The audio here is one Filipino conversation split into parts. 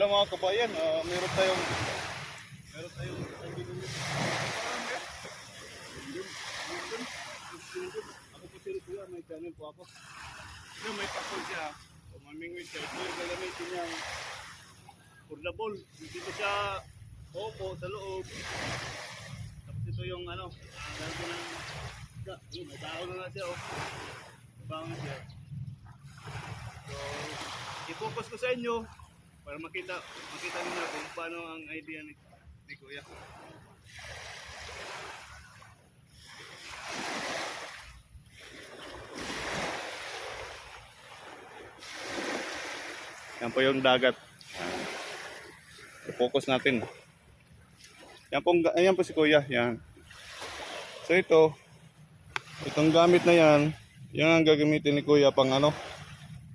pala mga kabayan, meron tayong isang binili. Ako po sila kuya, may channel po ako. Kaya may pasol siya. O mamingwit siya. Ito yung gagamitin niyang foldable. Dito siya opo sa loob. Tapos ito yung ano, gano'n ko ng may tao na nga siya. May tao na siya. So, i-focus ko sa inyo para makita niyo kung paano ang idea ni Kuya. Yan po yung dagat. I-focus natin. Yan po si Kuya. Yan. So itong gamit na yan, yan ang gagamitin ni Kuya pang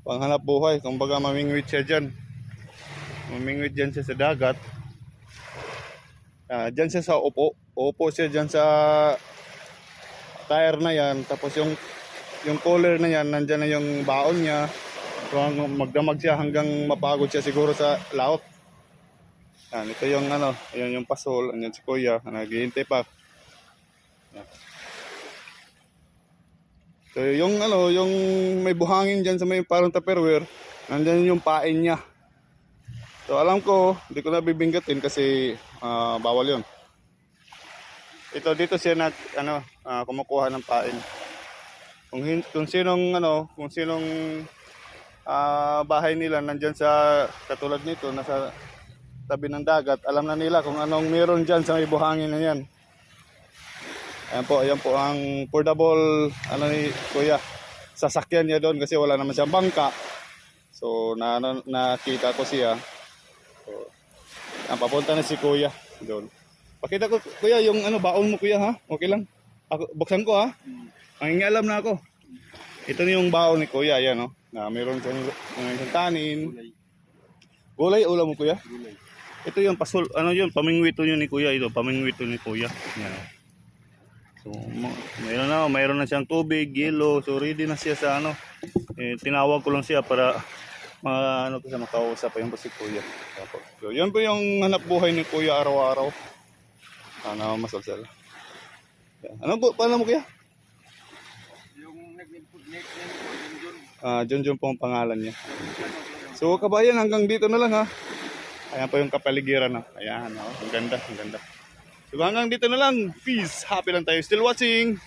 panghanap buhay. Kung baga mamingwit siya dyan. Mamingwit dyan siya sa dagat. Dyan siya sa upo. Upo siya dyan sa tire na yan. Tapos yung cooler na yan, nandyan na yung baon niya. So magdamag siya hanggang mapagod siya siguro sa laot. Yan, ito yung ayan yung pasol. Ayan si Kuya. Naghihintay pa. Yan. So yung may buhangin dyan sa may parang tupperware, nandyan yung pain niya. So alam ko, hindi ko na bibinggatin kasi bawal yon. Dito siya kumukuha ng pain. Kung sinong bahay nila nandyan sa katulad nito, nasa tabi ng dagat, alam na nila kung anong meron dyan sa may buhangin na yan. Ayan po ang portable ni Kuya. Sasakyan niya doon kasi wala naman siyang bangka. So nakita ko siya. So papunta na si Kuya doon. Pakita ko Kuya yung baon mo Kuya ha. Okay lang. Buksan ko ha. Mangingialam na ako. Ito na yung baon ni Kuya, ayan na meron siyang kanin. Gulay ulam mo Kuya? Gulay. Ito yung pasol, pamingwito yun ni Kuya ito, pamingwito ni Kuya. Yan. So, mayroon na siyang tubig, yelo. So, ready na siya sa tinawag ko lang siya para makausap pa yung si Kuya. So, yun po yung hanap buhay ni Kuya araw-araw. Sana masalsal. Paano mo Kuya? Yung John po ang pangalan niya. So, kabayan, hanggang dito na lang ha. Ayan po yung kapaligiran. Ayan, ang ganda, ang ganda. So hanggang dito na lang. Peace. Happy lang tayo. Still watching.